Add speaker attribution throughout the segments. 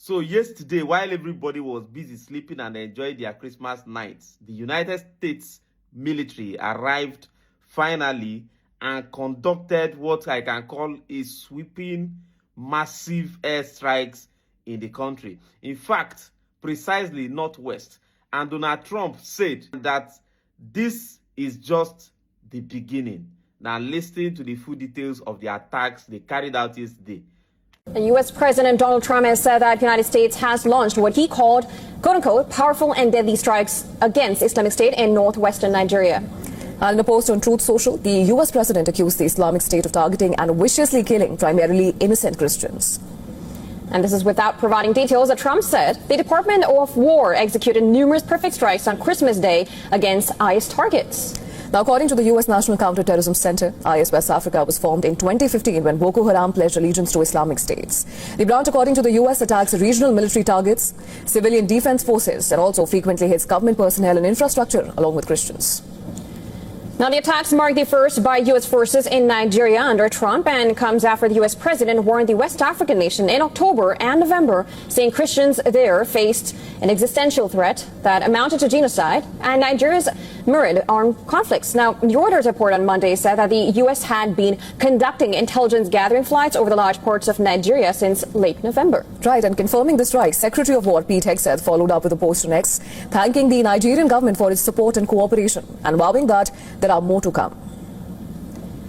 Speaker 1: So yesterday, while everybody was busy sleeping and enjoying their Christmas nights, the United States military arrived finally and conducted what I can call a sweeping, massive airstrikes in the country. In fact, precisely northwest. And Donald Trump said that this is just the beginning. Now listen to the full details of the attacks they carried out yesterday.
Speaker 2: U.S. President Donald Trump has said that the United States has launched what he called, quote-unquote, powerful and deadly strikes against Islamic State in northwestern Nigeria.
Speaker 3: In a post on Truth Social, the U.S. president accused the Islamic State of targeting and viciously killing primarily innocent Christians.
Speaker 2: And this is without providing details. Trump said the Department of War executed numerous perfect strikes on Christmas Day against IS targets.
Speaker 3: Now, according to the U.S. National Counterterrorism Center, IS West Africa was formed in 2015 when Boko Haram pledged allegiance to Islamic States. The branch, according to the U.S., attacks regional military targets, civilian defense forces, and also frequently hits government personnel and infrastructure along with Christians.
Speaker 2: Now, the attacks mark the first by U.S. forces in Nigeria under Trump and comes after the U.S. president warned the West African nation in October and November, saying Christians there faced an existential threat that amounted to genocide and Nigeria's myriad armed conflicts. Now, Reuters report on Monday said that the U.S. had been conducting intelligence gathering flights over the large ports of Nigeria since late November.
Speaker 3: Right, and confirming the strike, Secretary of War Pete Hegseth followed up with a post on X, thanking the Nigerian government for its support and cooperation and vowing that there are more to come.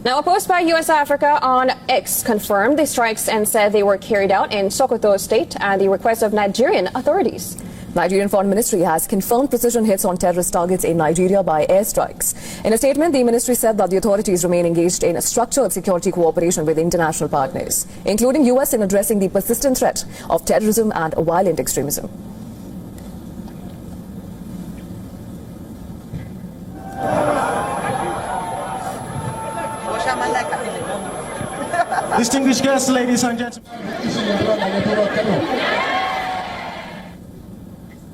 Speaker 2: Now, a post by U.S. Africa on X confirmed the strikes and said they were carried out in Sokoto State at the request of Nigerian authorities.
Speaker 3: Nigerian Foreign Ministry has confirmed precision hits on terrorist targets in Nigeria by airstrikes. In a statement, the ministry said that the authorities remain engaged in structured security cooperation with international partners, including U.S. in addressing the persistent threat of terrorism and violent extremism.
Speaker 4: Distinguished guests, ladies and gentlemen.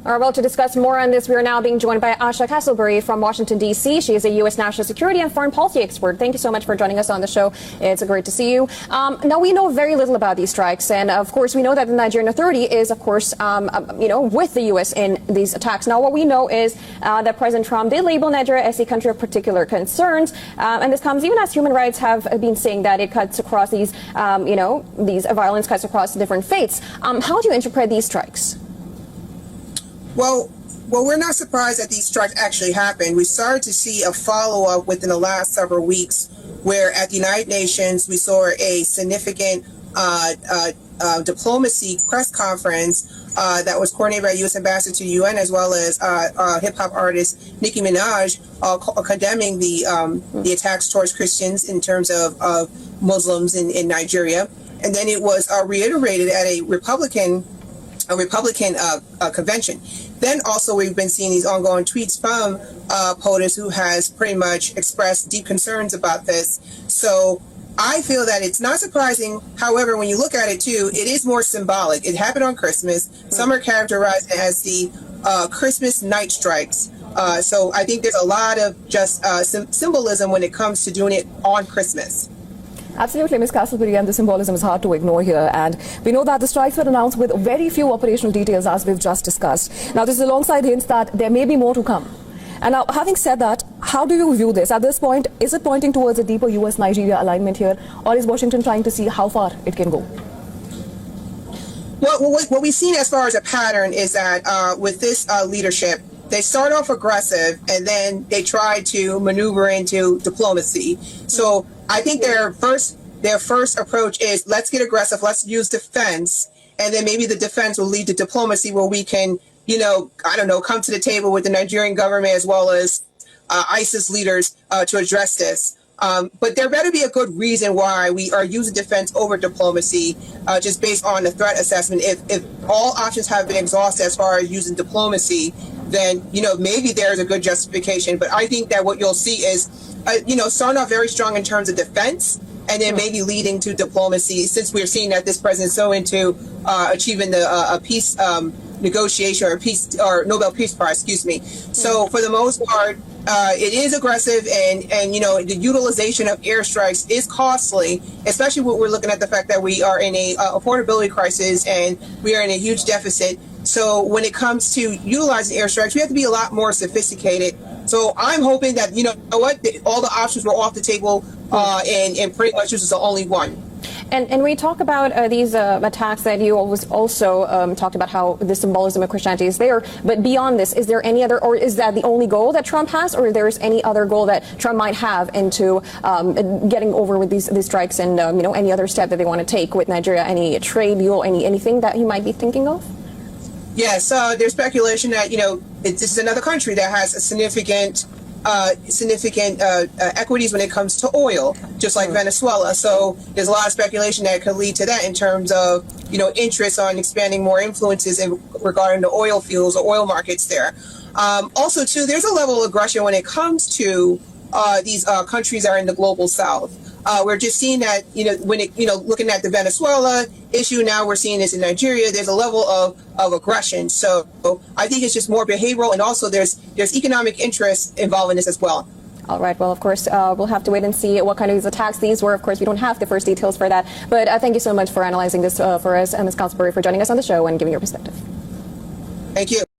Speaker 2: Well, to discuss more on this, we are now being joined by Asha Castleberry from Washington, D.C. She is a U.S. national security and foreign policy expert. Thank you so much for joining us on the show. It's great to see you. Now, we know very little about these strikes. And, of course, we know that the Nigerian Authority is, of course, with the U.S. in these attacks. Now, what we know is that President Trump did label Nigeria as a country of particular concerns. And this comes even as human rights have been saying that it cuts across these, these violence cuts across different faiths. How do you interpret these strikes?
Speaker 5: Well, we're not surprised that these strikes actually happened. We started to see a follow-up within the last several weeks where at the United Nations we saw a significant diplomacy press conference that was coordinated by U.S. Ambassador to the UN as well as hip-hop artist Nicki Minaj condemning the attacks towards Christians in terms of Muslims in Nigeria. And then it was reiterated at a Republican convention. Then also we've been seeing these ongoing tweets from POTUS who has pretty much expressed deep concerns about this. So I feel that it's not surprising. However, when you look at it too, it is more symbolic. It happened on Christmas. Some are characterized as the Christmas night strikes. So I think there's a lot of just symbolism when it comes to doing it on Christmas.
Speaker 3: Absolutely, Ms. Castleberry, and the symbolism is hard to ignore here. And we know that the strikes were announced with very few operational details, as we've just discussed. Now, this is alongside hints that there may be more to come. And now, having said that, how do you view this? At this point, is it pointing towards a deeper U.S.-Nigeria alignment here, or is Washington trying to see how far it can go?
Speaker 5: Well, what we've seen as far as a pattern is that with this leadership, they start off aggressive and then they try to maneuver into diplomacy. So I think their first approach is let's get aggressive, let's use defense, and then maybe the defense will lead to diplomacy where we can, come to the table with the Nigerian government as well as ISIS leaders to address this. But there better be a good reason why we are using defense over diplomacy, just based on the threat assessment. If all options have been exhausted as far as using diplomacy, then, maybe there's a good justification. But I think that what you'll see is, starting off very strong in terms of defense and then maybe leading to diplomacy, since we're seeing that this president is so into achieving a peace negotiation or Nobel Peace Prize, So for the most part, it is aggressive, and the utilization of airstrikes is costly, especially when we're looking at the fact that we are in a affordability crisis and we are in a huge deficit. So when it comes to utilizing airstrikes, we have to be a lot more sophisticated. So I'm hoping that all the options were off the table, and pretty much this is the only one.
Speaker 2: And we talk about these attacks that you always also talked about how the symbolism of Christianity is there. But beyond this, is there any other, or is that the only goal that Trump has, or there's any other goal that Trump might have into getting over with these strikes and any other step that they want to take with Nigeria? Any trade deal, anything that he might be thinking of?
Speaker 5: Yes, there's speculation that this is another country that has a significant equities when it comes to oil, just like Venezuela. So there's a lot of speculation that could lead to that in terms of interest on expanding more influences regarding the oil fields or oil markets there. Also, too, there's a level of aggression when it comes to these countries that are in the global south. We're just seeing that, looking at the Venezuela issue, now we're seeing this in Nigeria. There's a level of aggression. So I think it's just more behavioral, and also there's economic interest involved in this as well.
Speaker 2: All right. Well, of course, we'll have to wait and see what kind of these attacks these were. Of course, we don't have the first details for that. But thank you so much for analyzing this for us, Ms. Castleberry, for joining us on the show and giving your perspective.
Speaker 5: Thank you.